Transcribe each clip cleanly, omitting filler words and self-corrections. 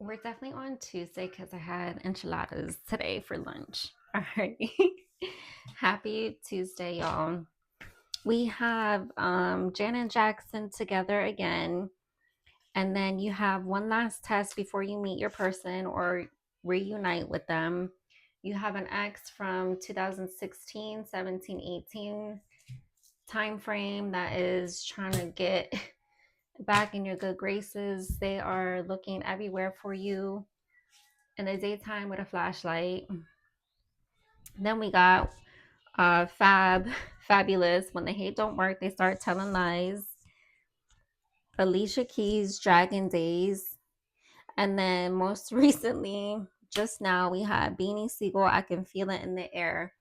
We're definitely on Tuesday because I had enchiladas today for lunch. All right. Happy Tuesday, y'all. We have Janet Jackson together again. And then you have one last test before you meet your person or reunite with them. You have an ex from 2016, 17, 18 time frame that is trying to get back in your good graces. They are looking everywhere for you in the daytime with a flashlight. Then we got Fabulous. When the hate don't work, they start telling lies. Alicia Keys, Dragon Days. And then most recently, just now, we had Beanie Siegel, I Can Feel It in the Air.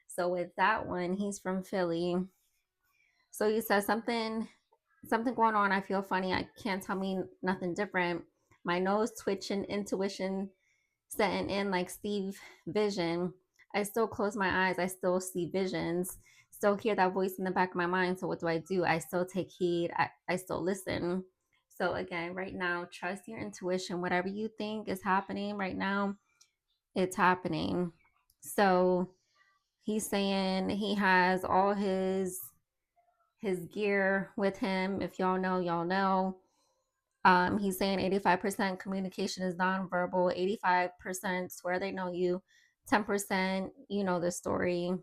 So with that one, he's from Philly. So he says something going on. I feel funny. I can't tell me nothing different. My nose twitching, intuition setting in like Steve Vision. I still close my eyes. I still see visions. Still hear that voice in the back of my mind. So what do? I still take heed. I still listen. So again, right now, trust your intuition. Whatever you think is happening right now, it's happening. So he's saying he has all his gear with him. If y'all know, y'all know. He's saying 85% communication is nonverbal, 85% swear they know you, 10% you know the story.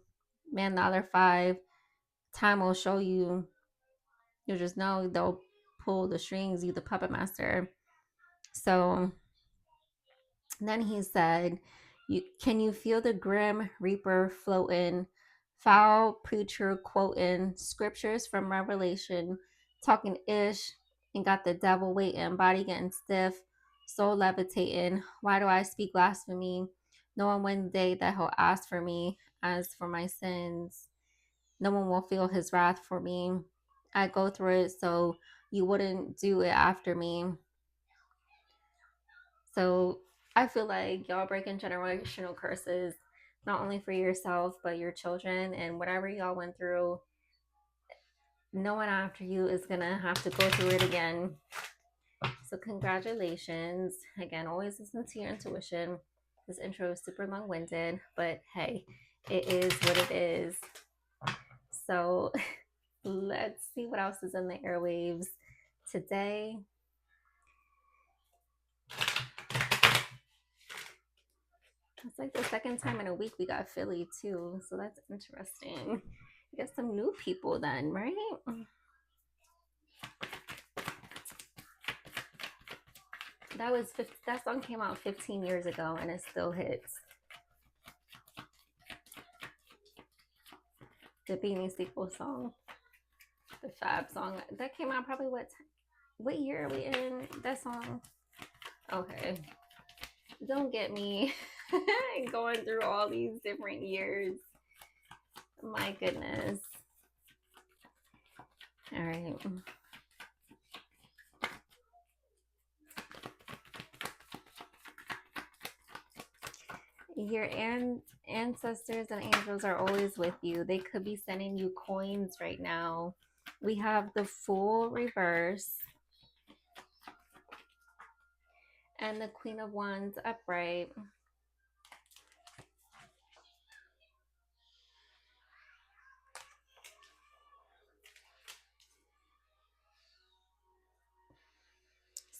Man, the other five, time will show you. You just know they'll pull the strings, you the puppet master. So then he said, can you feel the grim reaper floating, foul preacher quoting scriptures from Revelation, talking ish, and got the devil waiting, body getting stiff, soul levitating. Why do I speak blasphemy? Knowing one day that he'll ask for me, as for my sins. No one will feel his wrath for me. I go through it so you wouldn't do it after me. So I feel like y'all breaking generational curses, not only for yourself, but your children, and whatever y'all went through, no one after you is going to have to go through it again. So congratulations. Again, always listen to your intuition. This intro is super long winded, but hey, it is what it is. So let's see what else is in the airwaves today. It's like the second time in a week we got Philly too, so that's interesting. We got some new people then, right? That song came out 15 years ago and it still hits. The Beanie Sequel song, the Fab song that came out probably what year are we in? That song. Okay, don't get me going through all these different years. My goodness. All right. Your ancestors and angels are always with you. They could be sending you coins right now. We have the Fool reverse and the Queen of Wands upright.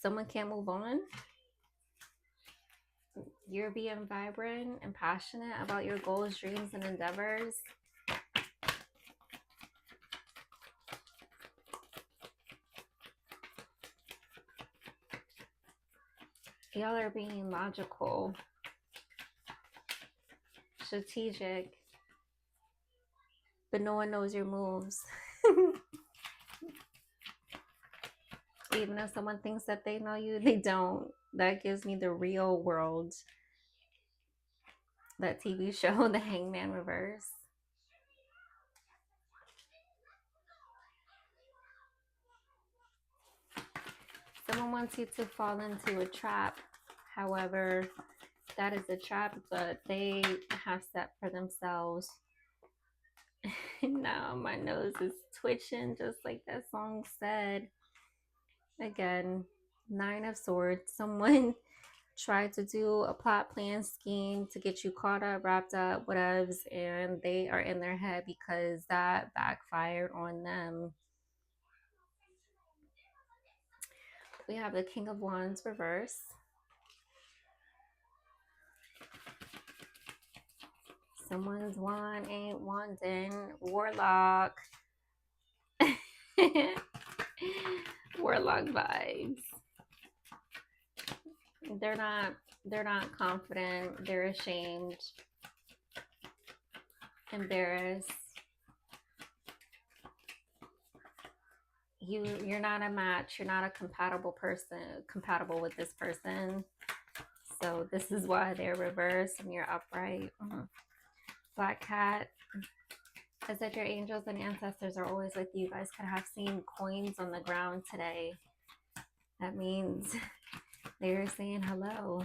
Someone can't move on. You're being vibrant and passionate about your goals, dreams, and endeavors. Y'all are being logical, strategic, but no one knows your moves. Even if someone thinks that they know you, they don't. That gives me the real world. That TV show, The Hangman Reverse. Someone wants you to fall into a trap. However, that is a trap that they have set for themselves. Now my nose is twitching just like that song said. Again, Nine of Swords. Someone try to do a plot plan scheme to get you caught up, wrapped up, whatevs, and they are in their head because that backfired on them. We have the King of Wands reverse. Someone's wand ain't wanting. Warlock. Warlock vibes. They're not confident. They're ashamed, embarrassed. You're not a match. You're not a compatible with this person. So this is why they're reversed and you're upright. Black cat. I said your angels and ancestors are always with you. You guys could have seen coins on the ground today. That means they're saying hello.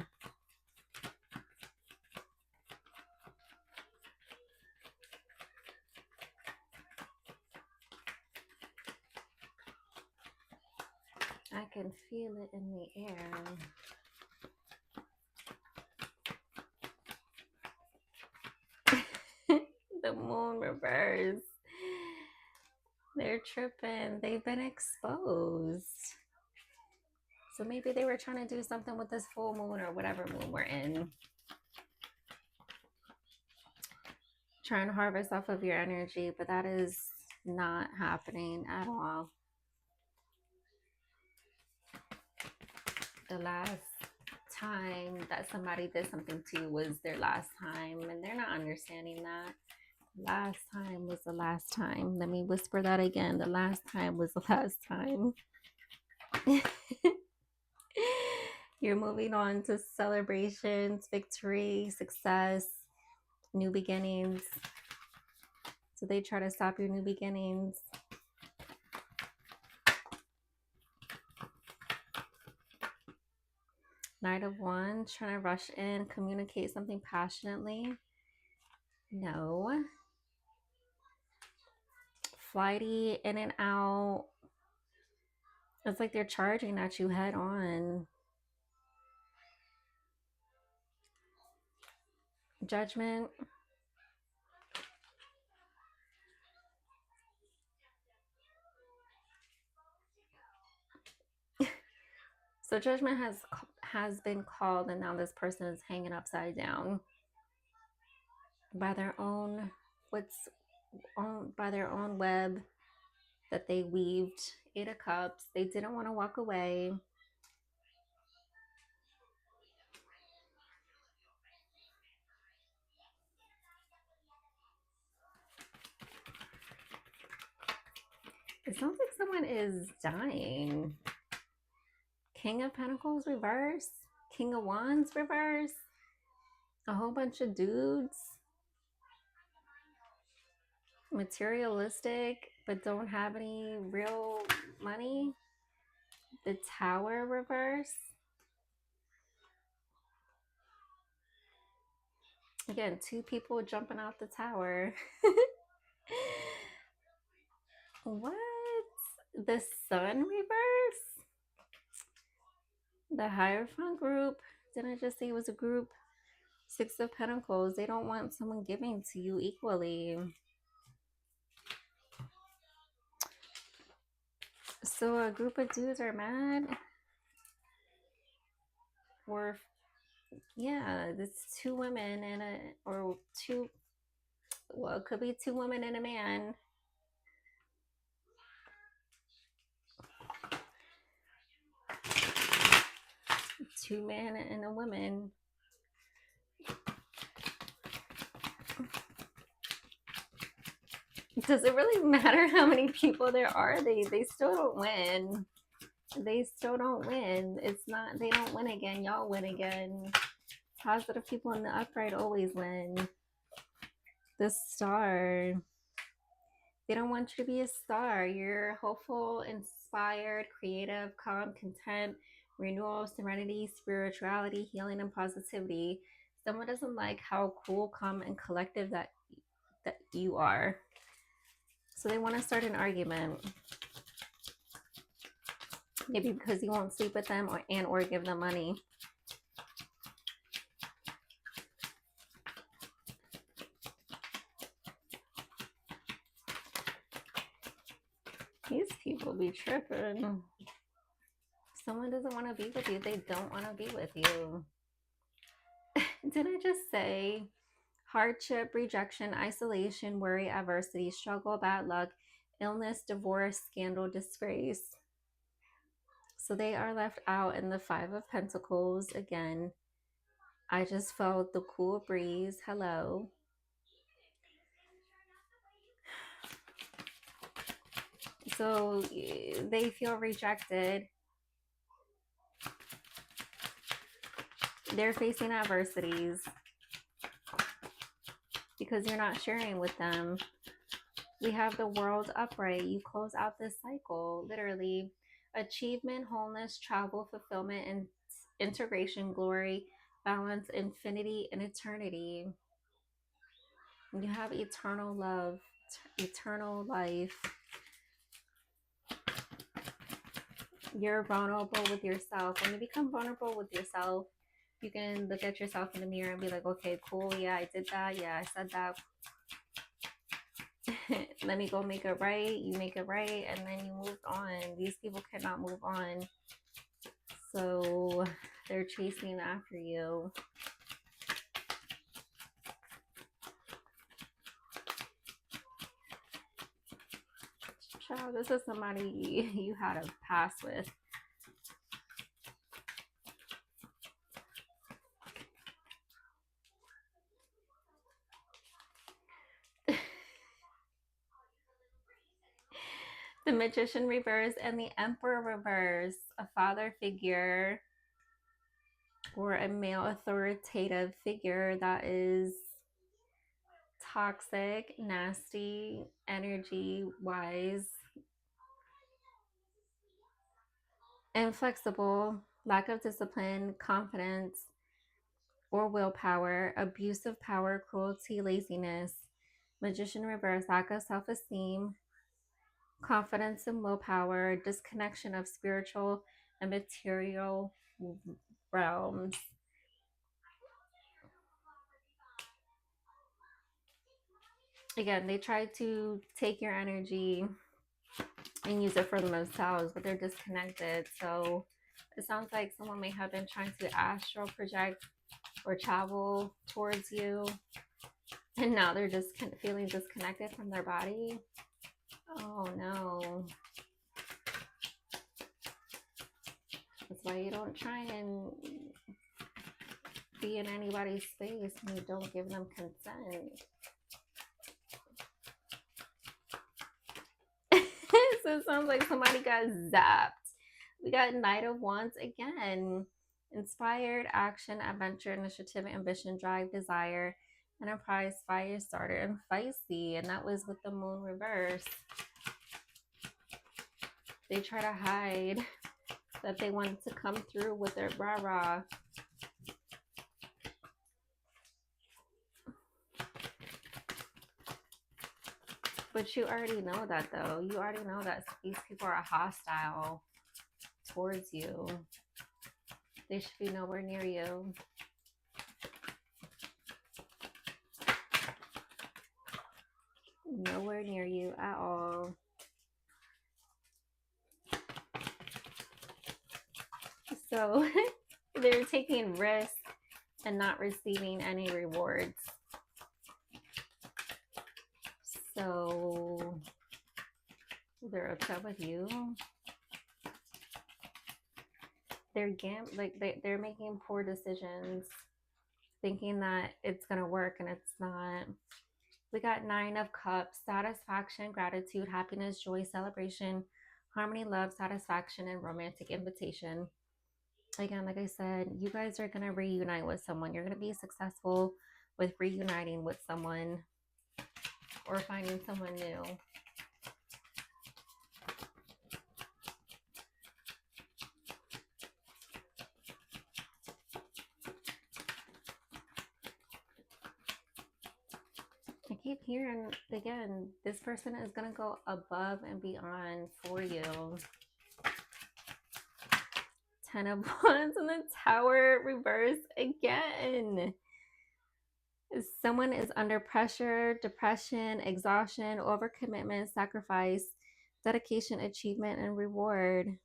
I can feel it in the air. The moon reverse. They're tripping. They've been exposed. So maybe they were trying to do something with this full moon or whatever moon we're in. Trying to harvest off of your energy, but that is not happening at all. The last time that somebody did something to you was their last time, and they're not understanding that. Last time was the last time. Let me whisper that again. The last time was the last time. You're moving on to celebrations, victory, success, new beginnings. So they try to stop your new beginnings. Knight of Wands, trying to rush in, communicate something passionately. No. Flighty, in and out. It's like they're charging at you head on. Judgment. So judgment has been called, and now this person is hanging upside down by their own by their own web that they weaved. 8 of Cups. They didn't want to walk away. It sounds like someone is dying. King of Pentacles reverse. King of Wands reverse. A whole bunch of dudes. Materialistic, but don't have any real money. The Tower reverse. Again, 2 people jumping out the tower. What? The Sun reverse? The Hierophant group. Didn't I just say it was a group? 6 of Pentacles. They don't want someone giving to you equally. So a group of dudes are mad. Or, yeah, it's 2 women and well, it could be 2 women and a man. Two men and a woman. Does it really matter how many people there are? They still don't win. They still don't win. It's not, they don't win again. Y'all win again. Positive people in the upright always win. The Star. They don't want you to be a star. You're hopeful, inspired, creative, calm, content, renewal, serenity, spirituality, healing, and positivity. Someone doesn't like how cool, calm, and collective that you are. So they want to start an argument. Maybe because you won't sleep with them or give them money. People be tripping. Someone doesn't want to be with you. They don't want to be with you. Did I just say hardship, rejection, isolation, worry, adversity, struggle, bad luck, illness, divorce, scandal, disgrace? So they are left out in the Five of Pentacles again. I just felt the cool breeze. Hello. So they feel rejected. They're facing adversities because you're not sharing with them. We have the World upright. You close out this cycle, literally. Achievement, wholeness, travel, fulfillment, and integration, glory, balance, infinity, and eternity. You have eternal love, eternal life. You're vulnerable with yourself. When you become vulnerable with yourself, you can look at yourself in the mirror and be like, okay, cool. Yeah, I did that. Yeah, I said that. Let me go make it right. You make it right. And then you moved on. These people cannot move on. So they're chasing after you. Child, this is somebody you had a past with. The Magician reverse and the Emperor reverse. A father figure or a male authoritative figure that is toxic, nasty, energy wise, inflexible, lack of discipline, confidence, or willpower, abuse of power, cruelty, laziness. Magician reverse, lack of self esteem, confidence and willpower, disconnection of spiritual and material realms. Again, they try to take your energy and use it for themselves, but they're disconnected. So it sounds like someone may have been trying to astral project or travel towards you, and now they're just feeling disconnected from their body. Oh no. That's why you don't try and be in anybody's space when you don't give them consent. So it sounds like somebody got zapped. We got Knight of Wands again. Inspired, action, adventure, initiative, ambition, drive, desire, enterprise, fire starter, and feisty. And that was with the Moon reverse. They try to hide that they wanted to come through with their rah-rah. But you already know that, though. You already know that these people are hostile towards you. They should be nowhere near you. Nowhere near you at all. So they're taking risks and not receiving any rewards. So they're upset with you. They're they're making poor decisions, thinking that it's gonna work and it's not. We got 9 of Cups, satisfaction, gratitude, happiness, joy, celebration, harmony, love, satisfaction, and romantic invitation. Again, like I said, you guys are gonna reunite with someone. You're gonna be successful with reuniting with someone or finding someone new. I keep hearing, again, this person is going to go above and beyond for you. 10 of Wands and the Tower reverse again. Someone is under pressure, depression, exhaustion, overcommitment, sacrifice, dedication, achievement, and reward.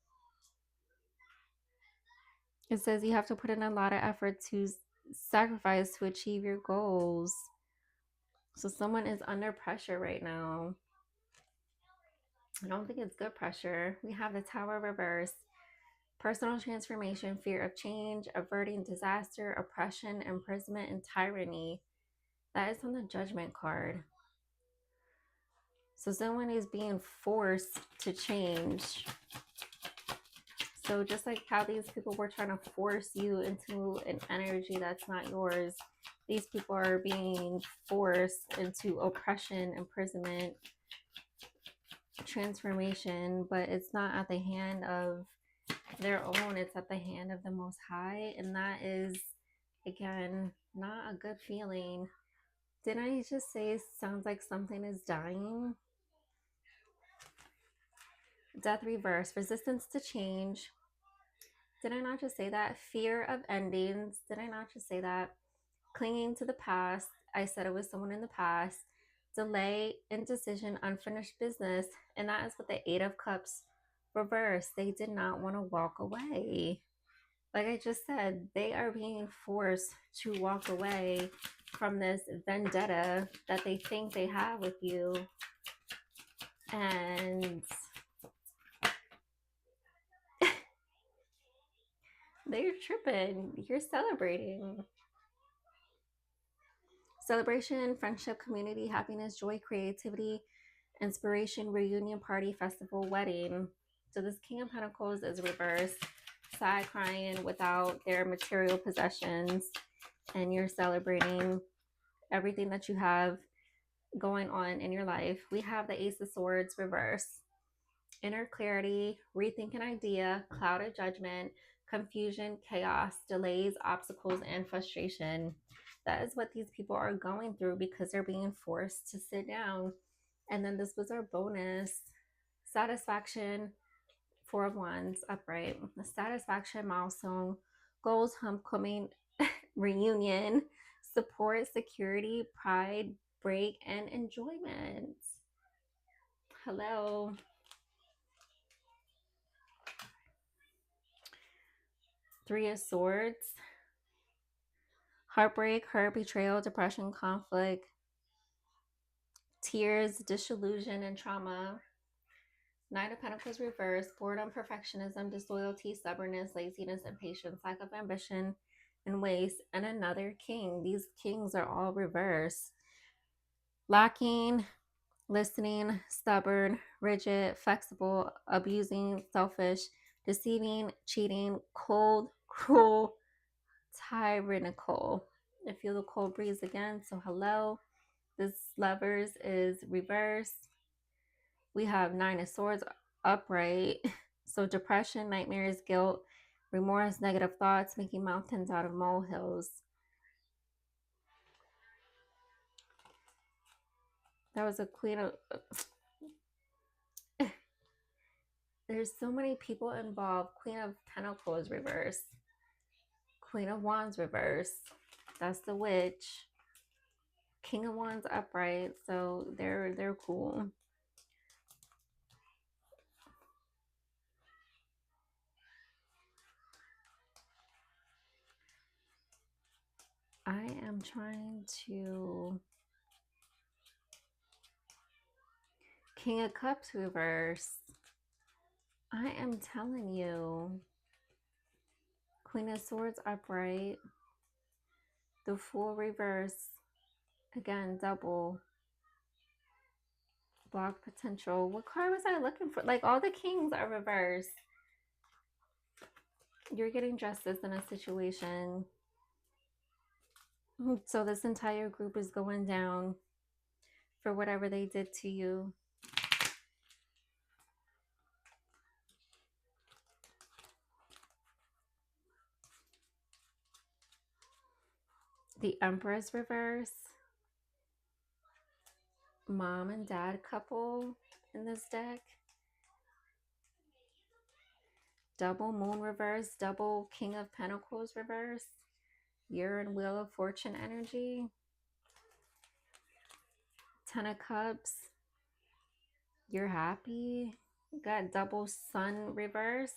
It says you have to put in a lot of effort to sacrifice to achieve your goals. So someone is under pressure right now. I don't think it's good pressure. We have the Tower reverse. Personal transformation, fear of change, averting disaster, oppression, imprisonment, and tyranny. That is on the Judgment card. So someone is being forced to change. So just like how these people were trying to force you into an energy that's not yours, these people are being forced into oppression, imprisonment, transformation, but it's not at the hand of their own, it's at the hand of the Most High. And that is, again, not a good feeling. Didn't I just say it sounds like something is dying? Death reverse, resistance to change. Did I not just say that? Fear of endings. Did I not just say that? Clinging to the past. I said it was someone in the past. Delay, indecision, unfinished business. And that is what the Eight of Cups reverse. They did not want to walk away. Like I just said, they are being forced to walk away from this vendetta that they think they have with you. And they're tripping. You're celebrating. Celebration, friendship, community, happiness, joy, creativity, inspiration, reunion, party, festival, wedding. So this King of Pentacles is reversed. Sad crying without their material possessions. And you're celebrating everything that you have going on in your life. We have the Ace of Swords reverse. Inner clarity, rethink an idea, clouded judgment, confusion, chaos, delays, obstacles, and frustration. That is what these people are going through because they're being forced to sit down. And then this was our bonus. Satisfaction, Four of Wands, upright. The satisfaction, milestone, goals, homecoming, reunion, support, security, pride, break, and enjoyment. Hello. Three of Swords, heartbreak, hurt, betrayal, depression, conflict, tears, disillusion, and trauma. Nine of Pentacles reversed, boredom, perfectionism, disloyalty, stubbornness, laziness, impatience, lack of ambition, and waste. And another king. These kings are all reversed. Lacking, listening, stubborn, rigid, flexible, abusing, selfish, deceiving, cheating, cold, cruel, tyrannical. I feel the cold breeze again. So hello. This Lovers is reversed. We have Nine of Swords upright. So depression, nightmares, guilt, remorse, negative thoughts, making mountains out of molehills. That was a Queen of... There's so many people involved. Queen of Pentacles reversed. Queen of Wands reversed. That's the Witch. King of Wands upright. So they're cool. I am trying to... King of Cups reverse. I am telling you. Queen of Swords upright. The Fool reverse. Again, double. Block potential. What card was I looking for? Like, all the kings are reversed. You're getting justice in a situation. So this entire group is going down for whatever they did to you. The Empress reverse. Mom and dad couple in this deck. Double Moon reverse. Double King of Pentacles reverse. Year and Wheel of Fortune energy. Ten of Cups. You're happy. You got double sun reverse.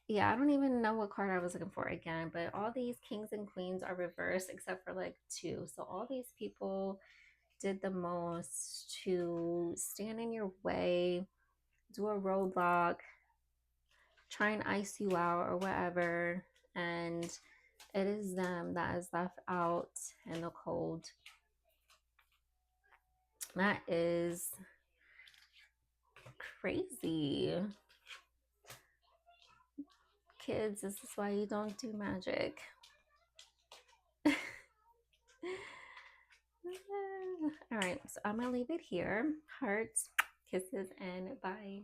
Yeah, I don't even know what card I was looking for again, but all these kings and queens are reversed except for like two. So all these people did the most to stand in your way, do a roadblock, try and ice you out or whatever. And it is them that is left out in the cold. That is crazy. Kids, this is why you don't do magic. All right, so I'm gonna leave it here. Hearts, kisses, and bye.